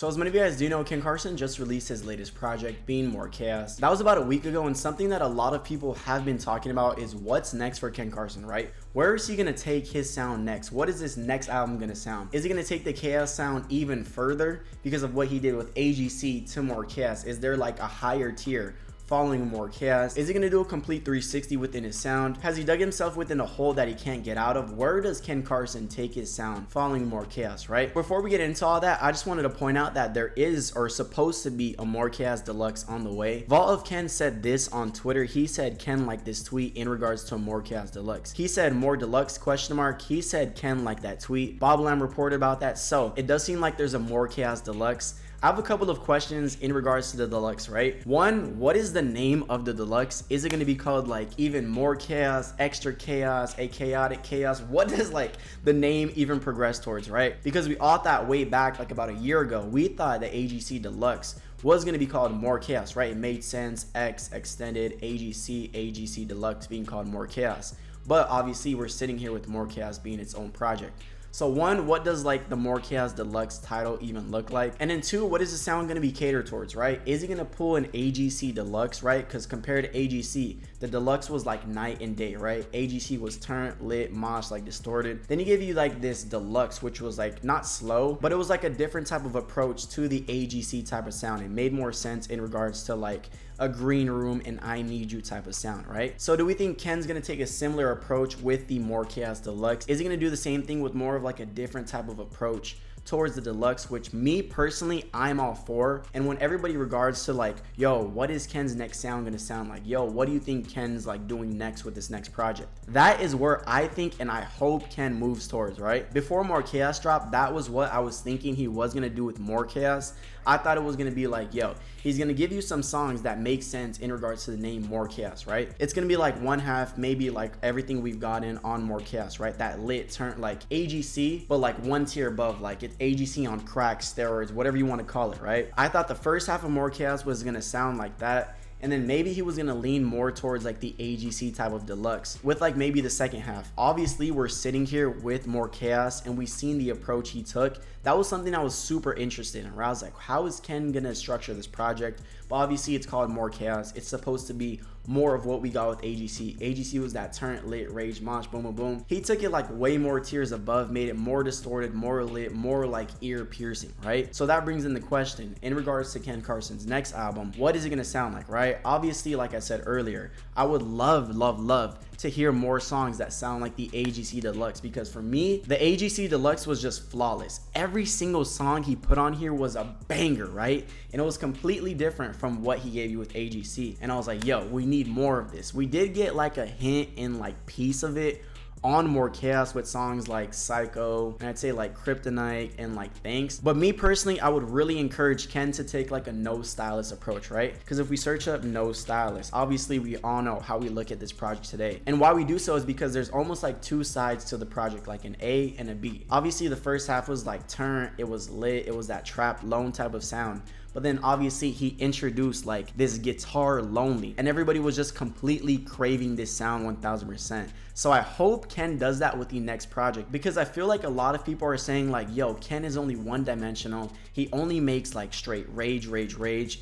So as many of you guys do know, Ken Carson just released his latest project, Being More Chaos. That was about a week ago, and something that a lot of people have been talking about is what's next for Ken Carson, right? Where is he gonna take his sound next? What is this next album gonna sound? Is he gonna take the chaos sound even further because of what he did with AGC to More Chaos? Is there like a higher tier following More Chaos? Is he gonna do a complete 360 within his sound? Has he dug himself within a hole that he can't get out of? Where does Ken Carson take his sound following More Chaos, right? Before we get into all that, I just wanted to point out that there is, or supposed to be, a More Chaos Deluxe on the way. Vault of Ken said this on Twitter. He said Ken liked this tweet in regards to More Chaos Deluxe. He said More Deluxe question mark. He said Ken liked that tweet. Bob Lamb reported about that. So it does seem like there's a More Chaos Deluxe. I have a couple of questions in regards to the Deluxe, right? One, what is the name of the Deluxe? Is it going to be called like Even More Chaos, Extra Chaos, a Chaotic Chaos? What does like the name even progress towards, right? Because we all thought way back like about a year ago, we thought the AGC Deluxe was going to be called More Chaos, right? It made sense. X Extended, AGC Deluxe being called More Chaos. But obviously we're sitting here with More Chaos being its own project. So one, what does like the More Chaos Deluxe title even look like? And then two, what is the sound going to be catered towards, right? Is he going to pull an AGC Deluxe, right? Because compared to AGC, the Deluxe was like night and day, right? AGC was turned, lit, mosh, like distorted. Then he gave you like this Deluxe, which was like not slow, but it was like a different type of approach to the AGC type of sound. It made more sense in regards to like a green room and I Need You type of sound, right? So do we think Ken's gonna take a similar approach with the More Chaos Deluxe? Is he gonna do the same thing with more of like a different type of approach towards the Deluxe, which me personally, I'm all for? And when everybody regards to like, yo, what is Ken's next sound gonna sound like? Yo, what do you think Ken's like doing next with this next project? That is where I think and I hope Ken moves towards, right? Before More Chaos dropped, that was what I was thinking he was gonna do with More Chaos. I thought it was gonna be like, yo, he's gonna give you some songs that make sense in regards to the name More Chaos, right? It's gonna be like one half, maybe like everything we've gotten on More Chaos, right? That lit turn like AGC, but like one tier above, like it's AGC on crack, steroids, whatever you want to call it, right? I thought the first half of More Chaos was gonna sound like that, and then maybe he was gonna lean more towards like the AGC type of Deluxe with like maybe the second half. Obviously we're sitting here with More Chaos and we've seen the approach he took. That was something I was super interested in, where I was like, how is Ken gonna structure this project? But obviously it's called More Chaos. It's supposed to be more of what we got with AGC. AGC was that turn, lit, rage, mosh, boom, boom, boom. He took it like way more tiers above, made it more distorted, more lit, more like ear piercing, right? So that brings in the question in regards to Ken Carson's next album, what is it gonna sound like, right? Obviously, like I said earlier, I would love to hear more songs that sound like the AGC Deluxe, because for me, the AGC Deluxe was just flawless. Every single song he put on here was a banger, right? And it was completely different from what he gave you with AGC. And I was like, yo, we need more of this. We did get like a hint and like piece of it on More Chaos with songs like Psycho, and I'd say like Kryptonite and like Thanks. But me personally, I would really encourage Ken to take like a no stylist approach, right? Because if we search up no stylist, obviously we all know how we look at this project today. And why we do so is because there's almost like two sides to the project, like an A and a B. Obviously the first half was like turn, it was lit, it was that trap lone type of sound. But then obviously he introduced like this guitar lonely, and everybody was just completely craving this sound 1000%. So I hope Ken does that with the next project, because I feel like a lot of people are saying like, yo, Ken is only one dimensional. He only makes like straight rage,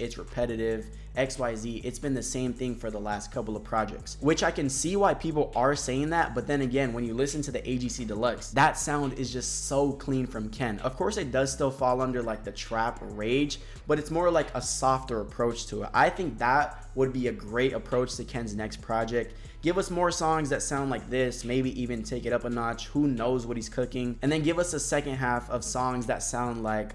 it's repetitive, XYZ. It's been the same thing for the last couple of projects, which I can see why people are saying that. But then again, when you listen to the AGC Deluxe, that sound is just so clean from Ken. Of course it does still fall under like the trap rage, but it's more like a softer approach to it. I think that would be a great approach to Ken's next project. Give us more songs that sound like this, maybe even take it up a notch. Who knows what he's cooking? And then give us a second half of songs that sound like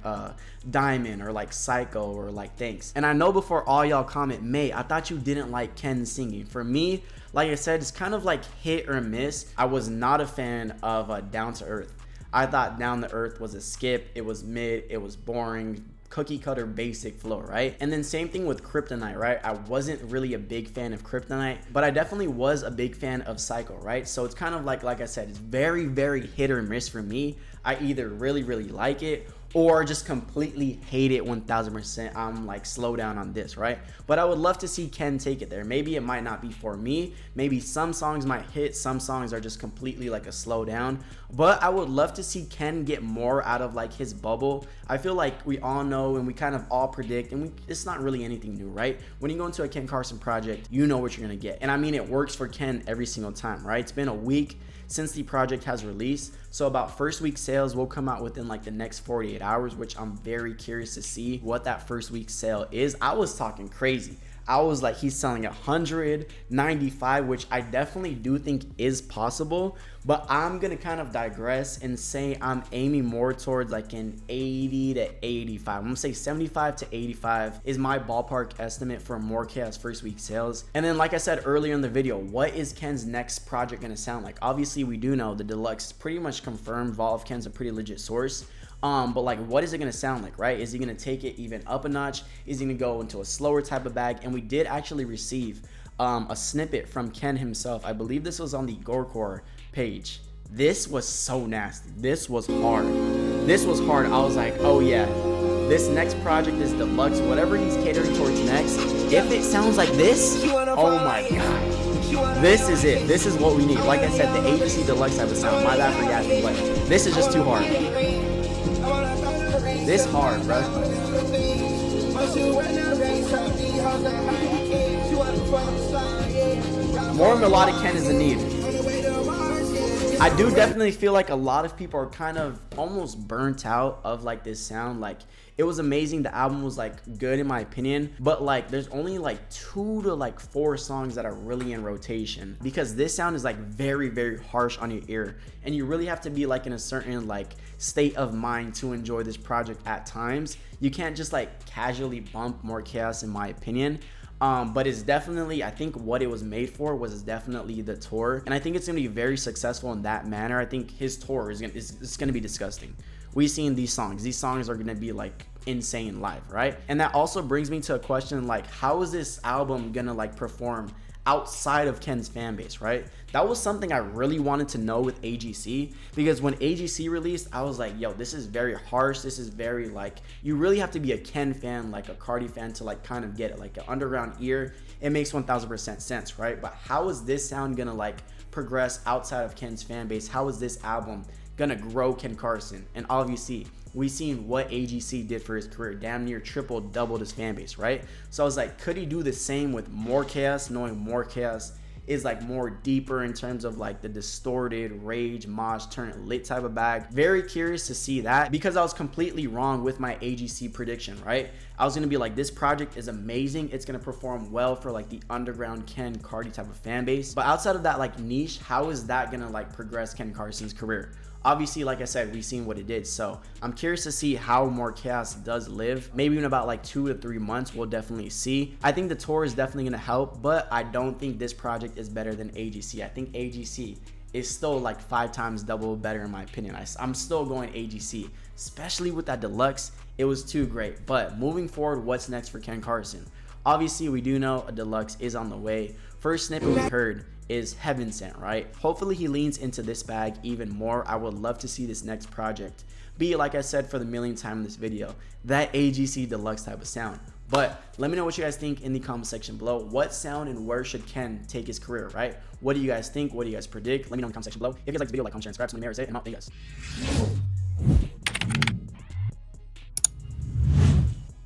Diamond or like Psycho or like Thanks. And I know before all y'all comment, May, I thought you didn't like Ken singing. For me, like I said, it's kind of like hit or miss. I was not a fan of Down to Earth. I thought Down to Earth was a skip. It was mid, it was boring, cookie cutter basic flow, right? And then same thing with Kryptonite, right? I wasn't really a big fan of Kryptonite, but I definitely was a big fan of Psycho, right? So it's kind of like I said, it's very, very hit or miss for me. I either really, really like it or just completely hate it 1000%. I'm like, slow down on this, right? But I would love to see Ken take it there. Maybe it might not be for me. Maybe some songs might hit, some songs are just completely like a slow down. but I would love to see Ken get more out of like his bubble. I feel like we all know and we kind of all predict, and it's not really anything new, right? When you go into a Ken Carson project, you know what you're gonna get. And I mean, it works for Ken every single time, right? It's been a week since the project has released, so about first week sales will come out within like the next 48 hours, which I'm very curious to see what that first week sale is. I was talking crazy. I was like, he's selling 195, which I definitely do think is possible, but I'm gonna kind of digress and say I'm aiming more towards like an 80 to 85. I'm gonna say 75 to 85 is my ballpark estimate for More Chaos first week sales. And then, like I said earlier in the video, what is Ken's next project gonna sound like? Obviously, we do know the Deluxe is pretty much confirmed. Volve Ken's a pretty legit source. But like, what is it gonna sound like, right? Is he gonna take it even up a notch? Is he gonna go into a slower type of bag? And we did actually receive a snippet from Ken himself. I believe this was on the Gorecore page. This was so nasty. This was hard. This was hard. I was like, oh yeah, this next project is Deluxe. Whatever he's catering towards next, if it sounds like this, oh my god. This is it. This is what we need. Like I said, the AGC Deluxe type of sound. My bad for yapping, but this is just too hard. This hard, bro. More melodic Ken is in need. I do definitely feel like a lot of people are kind of almost burnt out of like this sound. Like, it was amazing. The album was like good in my opinion, but like there's only like 2 to like 4 songs that are really in rotation, because this sound is like very, very harsh on your ear, and you really have to be like in a certain like state of mind to enjoy this project at times. You can't just like casually bump More Chaos in my opinion. But it's definitely, I think what it was made for was definitely the tour, and I think it's gonna be very successful in that manner. I think his tour is gonna be disgusting. We've seen these songs are gonna be like insane live, right? And that also brings me to a question, like, how is this album gonna like perform outside of Ken's fan base, right? That was something I really wanted to know with AGC, because when AGC released, I was like, yo, this is very harsh. This is very like, you really have to be a Ken fan, like a Cardi fan, to like kind of get it, like an underground ear. It makes 1000% sense, right? But how is this sound gonna like progress outside of Ken's fan base? How is this album gonna grow Ken Carson? And obviously, we seen what AGC did for his career, damn near doubled his fan base, right? So I was like, could he do the same with More Chaos, knowing More Chaos is like more deeper in terms of like the distorted rage, mosh, turn it lit type of bag? Very curious to see that, because I was completely wrong with my AGC prediction, right? I was gonna be like, this project is amazing. It's gonna perform well for like the underground Ken Cardi type of fan base. But outside of that like niche, how is that gonna like progress Ken Carson's career? Obviously, like I said, we've seen what it did, so I'm curious to see how More Chaos does live. Maybe in about like 2 to 3 months, we'll definitely see. I think the tour is definitely gonna help, but I don't think this project is better than AGC. I think AGC is still like 5 times double better in my opinion. I'm still going AGC, especially with that Deluxe. It was too great. But moving forward, what's next for Ken Carson? Obviously, we do know a Deluxe is on the way. First snippet we heard is Heaven Sent, right? Hopefully he leans into this bag even more. I would love to see this next project be, like I said for the millionth time in this video, that AGC Deluxe type of sound. But let me know what you guys think in the comment section below. What sound and where should Ken take his career, right? What do you guys think? What do you guys predict? Let me know in the comment section below. If you guys like the video, like, comment, share, and subscribe. So many and I'm out. Thank you guys.